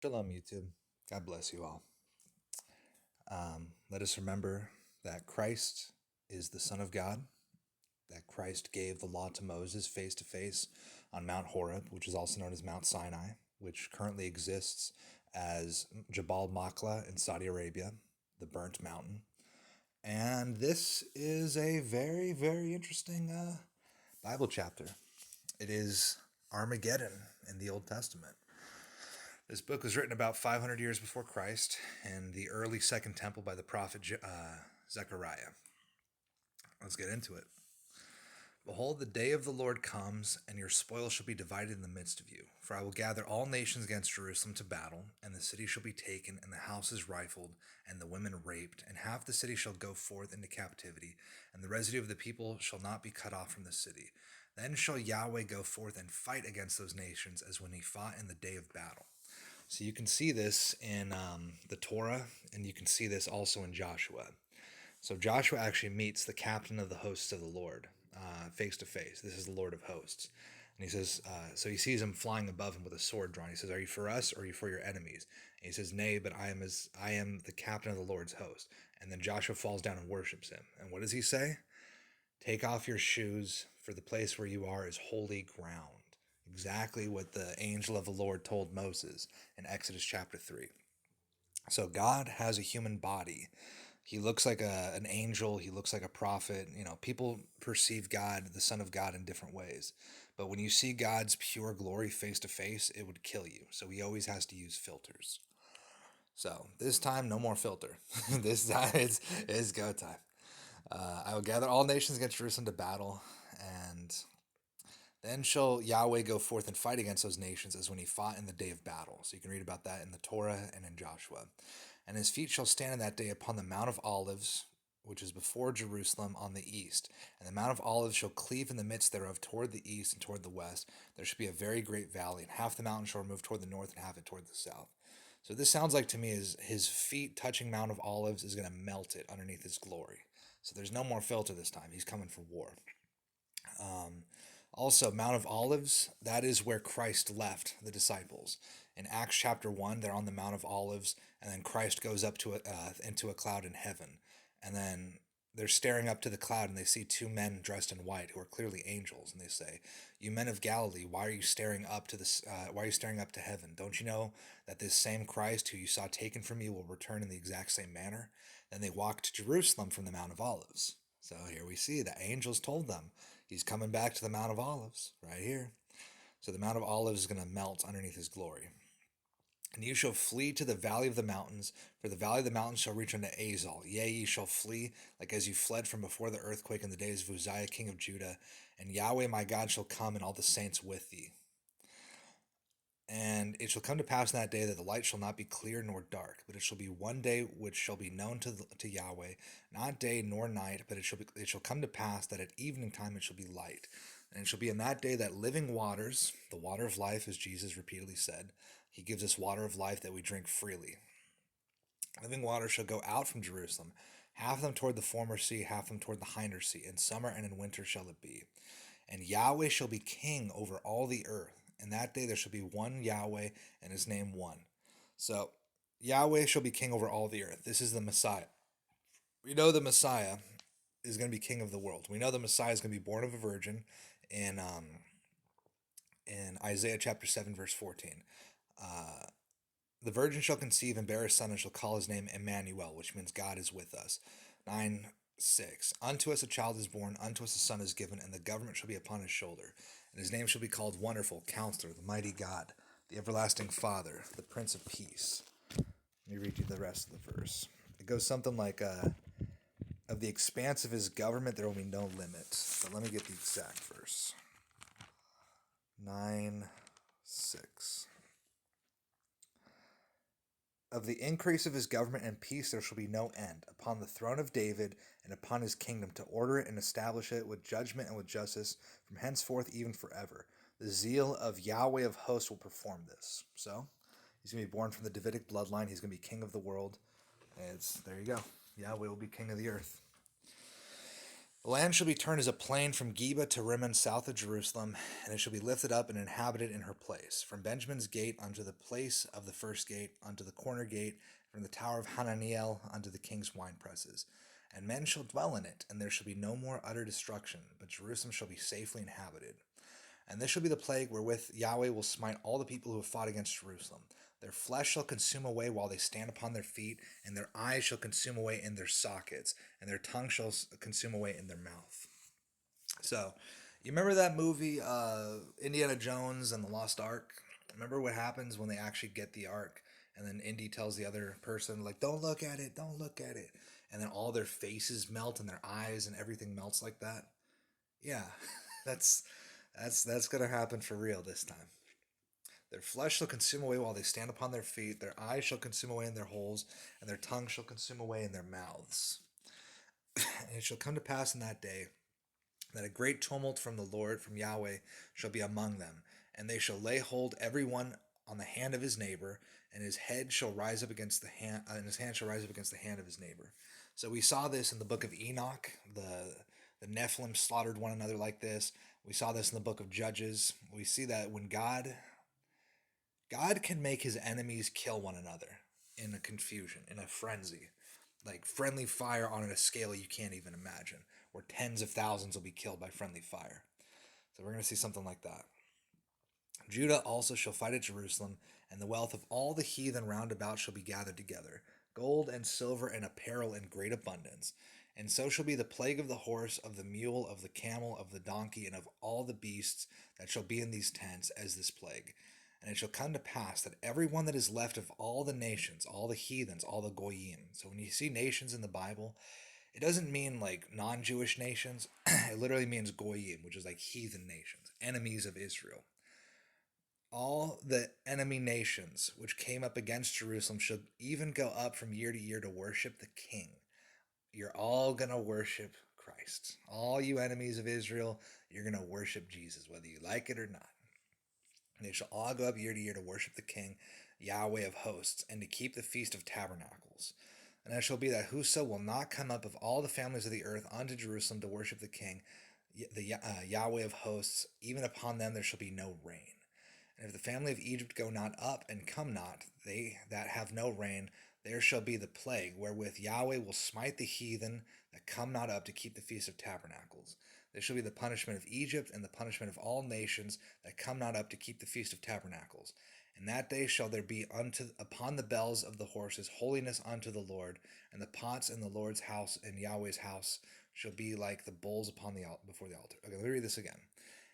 Shalom, YouTube. God bless you all. Let us remember that Christ is the Son of God, that Christ gave the law to Moses face to face on Mount Horeb, which is also known as Mount Sinai, which currently exists as Jabal Machla in Saudi Arabia, the burnt mountain. And this is a very, very interesting Bible chapter. It is Armageddon in the Old Testament. This book was written about 500 years before Christ in the early Second Temple by the prophet Zechariah. Let's get into it. Behold, the day of the Lord comes, and your spoil shall be divided in the midst of you. For I will gather all nations against Jerusalem to battle, and the city shall be taken, and the houses rifled, and the women raped, and half the city shall go forth into captivity, and the residue of the people shall not be cut off from the city. Then shall Yahweh go forth and fight against those nations as when he fought in the day of battle. So you can see this in the Torah, and you can see this also in Joshua. So Joshua actually meets the captain of the hosts of the Lord face to face. This is the Lord of hosts. And he says, so he sees him flying above him with a sword drawn. He says, are you for us or are you for your enemies? And he says, nay, but I am the captain of the Lord's host. And then Joshua falls down and worships him. And what does he say? Take off your shoes, for the place where you are is holy ground. Exactly what the angel of the Lord told Moses in Exodus chapter 3. So God has a human body. He looks like an angel. He looks like a prophet. You know, people perceive God, the Son of God, in different ways. But when you see God's pure glory face to face, it would kill you. So he always has to use filters. So this time, no more filter. This time it's go time. I will gather all nations against Jerusalem to battle, and then shall Yahweh go forth and fight against those nations as when he fought in the day of battle. So you can read about that in the Torah and in Joshua. And his feet shall stand in that day upon the Mount of Olives, which is before Jerusalem on the east. And the Mount of Olives shall cleave in the midst thereof toward the east and toward the west. There shall be a very great valley, and half the mountain shall remove toward the north and half it toward the south. So this sounds like to me is his feet touching Mount of Olives is going to melt it underneath his glory. So there's no more filter this time. He's coming for war. Also, Mount of Olives, that is where Christ left the disciples. In Acts chapter 1, they're on the Mount of Olives, and then Christ goes up to into a cloud in heaven. And then they're staring up to the cloud, and they see two men dressed in white who are clearly angels. And they say, "You men of Galilee, why are you staring up to why are you staring up to heaven? Don't you know that this same Christ who you saw taken from you will return in the exact same manner?" Then they walked to Jerusalem from the Mount of Olives. So here we see the angels told them he's coming back to the Mount of Olives right here. So the Mount of Olives is going to melt underneath his glory. And you shall flee to the valley of the mountains, for the valley of the mountains shall reach unto Azal. Yea, ye shall flee, like as you fled from before the earthquake in the days of Uzziah king of Judah. And Yahweh my God shall come, and all the saints with thee. And it shall come to pass in that day that the light shall not be clear nor dark, but it shall be one day which shall be known to Yahweh, not day nor night, but it shall come to pass that at evening time it shall be light. And it shall be in that day that living waters, the water of life, as Jesus repeatedly said, he gives us water of life that we drink freely. Living water shall go out from Jerusalem, half of them toward the former sea, half of them toward the hinder sea. In summer and in winter shall it be. And Yahweh shall be king over all the earth. In that day there shall be one Yahweh, and his name one. So Yahweh shall be king over all the earth. This is the Messiah. We know the Messiah is going to be king of the world. We know the Messiah is going to be born of a virgin in Isaiah chapter 7, verse 14. The virgin shall conceive and bear a son, and shall call his name Emmanuel, which means God is with us. 9:6. Unto us a child is born, unto us a son is given, and the government shall be upon his shoulder. And his name shall be called Wonderful, Counselor, the Mighty God, the Everlasting Father, the Prince of Peace. Let me read you the rest of the verse. It goes something like, of the expanse of his government there will be no limit. But let me get the exact verse. 9:6. Of the increase of his government and peace there shall be no end, upon the throne of David and upon his kingdom, to order it and establish it with judgment and with justice from henceforth even forever. The zeal of Yahweh of hosts will perform this. So, he's going to be born from the Davidic bloodline. He's going to be king of the world. There you go. Yahweh will be king of the earth. The land shall be turned as a plain from Geba to Rimmon south of Jerusalem, and it shall be lifted up and inhabited in her place, from Benjamin's gate unto the place of the first gate, unto the corner gate, from the tower of Hananiel unto the king's winepresses. And men shall dwell in it, and there shall be no more utter destruction, but Jerusalem shall be safely inhabited. And this shall be the plague wherewith Yahweh will smite all the people who have fought against Jerusalem. Their flesh shall consume away while they stand upon their feet, and their eyes shall consume away in their sockets, and their tongue shall consume away in their mouth. So, you remember that movie, Indiana Jones and the Lost Ark? Remember what happens when they actually get the Ark, and then Indy tells the other person, like, don't look at it, don't look at it. And then all their faces melt, and their eyes and everything melts like that? Yeah, that's going to happen for real this time. Their flesh shall consume away while they stand upon their feet. Their eyes shall consume away in their holes, and their tongue shall consume away in their mouths. And it shall come to pass in that day that a great tumult from the Lord, from Yahweh, shall be among them, and they shall lay hold every one on the hand of his neighbor, and his head shall rise up against the hand, and his hand shall rise up against the hand of his neighbor. So we saw this in the book of Enoch. The Nephilim slaughtered one another like this. We saw this in the book of Judges. We see that when God can make his enemies kill one another in a confusion, in a frenzy. Like friendly fire on a scale you can't even imagine, where tens of thousands will be killed by friendly fire. So we're going to see something like that. Judah also shall fight at Jerusalem, and the wealth of all the heathen round about shall be gathered together, gold and silver and apparel in great abundance. And so shall be the plague of the horse, of the mule, of the camel, of the donkey, and of all the beasts that shall be in these tents as this plague. And it shall come to pass that every one that is left of all the nations, all the heathens, all the goyim. So when you see nations in the Bible, it doesn't mean like non-Jewish nations. It literally means goyim, which is like heathen nations, enemies of Israel. All the enemy nations which came up against Jerusalem should even go up from year to year to worship the king. You're all going to worship Christ. All you enemies of Israel, you're going to worship Jesus, whether you like it or not. They shall all go up year to year to worship the King, Yahweh of hosts, and to keep the Feast of Tabernacles. And it shall be that whoso will not come up of all the families of the earth unto Jerusalem to worship the King, the Yahweh of hosts, even upon them there shall be no rain. And if the family of Egypt go not up and come not, they that have no rain, there shall be the plague, wherewith Yahweh will smite the heathen that come not up to keep the Feast of Tabernacles. There shall be the punishment of Egypt, and the punishment of all nations that come not up to keep the Feast of Tabernacles. And that day shall there be upon the bells of the horses holiness unto the Lord, and the pots in the Lord's house and Yahweh's house shall be like the bowls upon before the altar. Okay, let me read this again.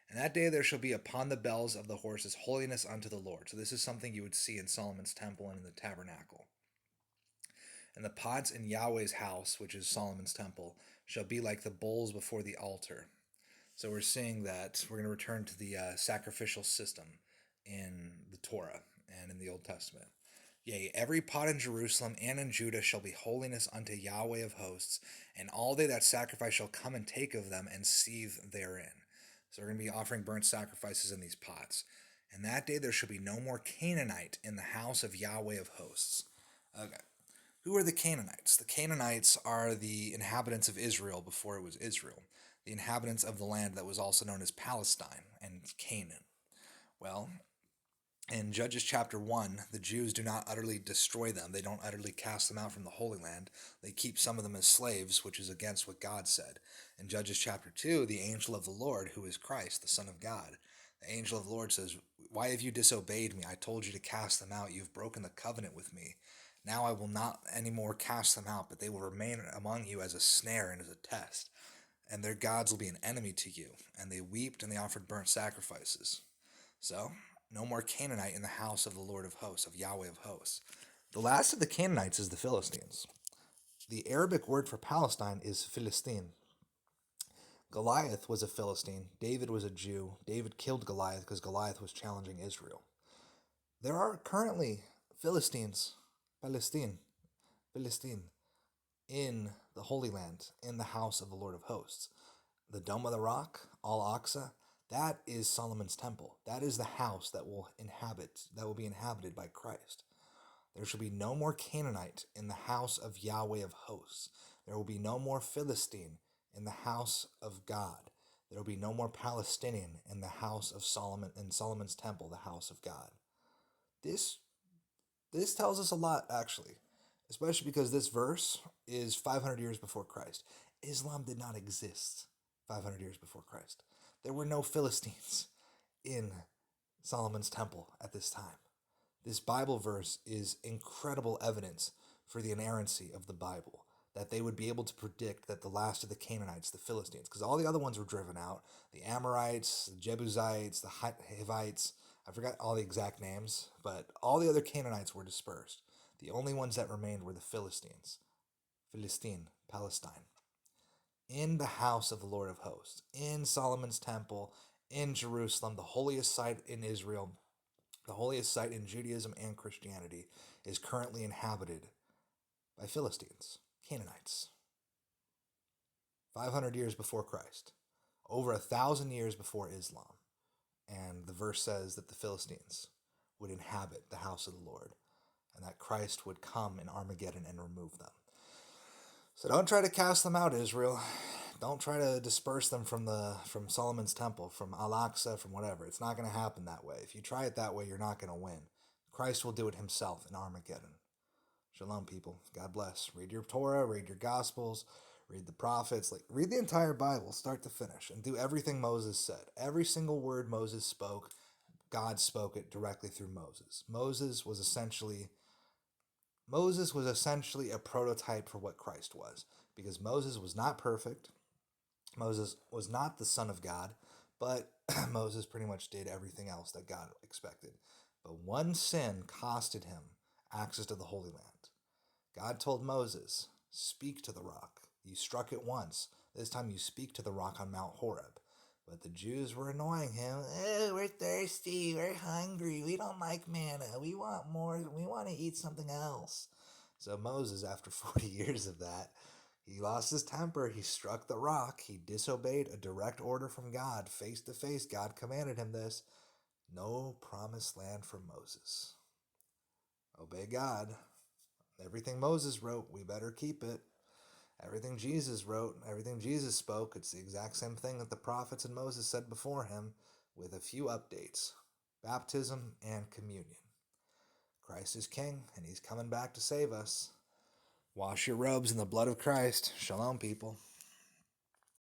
And that day there shall be upon the bells of the horses holiness unto the Lord. So this is something you would see in Solomon's temple and in the tabernacle. And the pots in Yahweh's house, which is Solomon's temple, shall be like the bowls before the altar. So we're seeing that we're going to return to the sacrificial system in the Torah and in the Old Testament. Yea, every pot in Jerusalem and in Judah shall be holiness unto Yahweh of hosts, and all they that sacrifice shall come and take of them and seethe therein. So we're going to be offering burnt sacrifices in these pots. And that day there shall be no more Canaanite in the house of Yahweh of hosts. Okay. Who are the Canaanites? The Canaanites are the inhabitants of Israel before it was Israel, the inhabitants of the land that was also known as Palestine and Canaan. Well, in Judges chapter 1, the Jews do not utterly destroy them. They don't utterly cast them out from the Holy Land. They keep some of them as slaves, which is against what God said. In Judges chapter 2, the angel of the Lord, who is Christ, the Son of God, the angel of the Lord says, "Why have you disobeyed me? I told you to cast them out. You've broken the covenant with me. Now I will not anymore cast them out, but they will remain among you as a snare and as a test. And their gods will be an enemy to you." And they wept and they offered burnt sacrifices. So, no more Canaanite in the house of the Lord of hosts, of Yahweh of hosts. The last of the Canaanites is the Philistines. The Arabic word for Palestine is Filistin. Goliath was a Philistine. David was a Jew. David killed Goliath because Goliath was challenging Israel. There are currently Philistine, in the Holy Land, in the house of the Lord of hosts. The Dome of the Rock, Al-Aqsa, that is Solomon's temple. That is the house that will be inhabited by Christ. There shall be no more Canaanite in the house of Yahweh of hosts. There will be no more Philistine in the house of God. There will be no more Palestinian in the house of Solomon, in Solomon's temple, the house of God. This this tells us a lot, actually, especially because this verse is 500 years before Christ. Islam did not exist 500 years before Christ. There were no Philistines in Solomon's temple at this time. This Bible verse is incredible evidence for the inerrancy of the Bible, that they would be able to predict that the last of the Canaanites, the Philistines, because all the other ones were driven out, the Amorites, the Jebusites, the Hivites, I forgot all the exact names, but all the other Canaanites were dispersed. The only ones that remained were the Philistines, Filistin, Palestine, in the house of the Lord of hosts, in Solomon's temple, in Jerusalem, the holiest site in Israel, the holiest site in Judaism and Christianity, is currently inhabited by Philistines, Canaanites. 500 years before Christ, over 1,000 years before Islam. And the verse says that the Philistines would inhabit the house of the Lord, and that Christ would come in Armageddon and remove them. So don't try to cast them out, Israel. Don't try to disperse them from Solomon's temple, from Al-Aqsa, from whatever. It's not going to happen that way. If you try it that way, you're not going to win. Christ will do it himself in Armageddon. Shalom, people. God bless. Read your Torah, read your Gospels, read the prophets. Read the entire Bible, start to finish, and do everything Moses said. Every single word Moses spoke, God spoke it directly through Moses. Moses was essentially a prototype for what Christ was, because Moses was not perfect. Moses was not the Son of God, but Moses pretty much did everything else that God expected. But one sin costed him access to the Holy Land. God told Moses, speak to the rock. You struck it once. This time you speak to the rock on Mount Horeb. But the Jews were annoying him. Oh, we're thirsty. We're hungry. We don't like manna. We want more. We want to eat something else. So Moses, after 40 years of that, he lost his temper. He struck the rock. He disobeyed a direct order from God. Face to face, God commanded him this. No promised land for Moses. Obey God. Everything Moses wrote, we better keep it. Everything Jesus wrote, everything Jesus spoke, it's the exact same thing that the prophets and Moses said before him, with a few updates. Baptism and communion. Christ is king, and he's coming back to save us. Wash your robes in the blood of Christ. Shalom, people.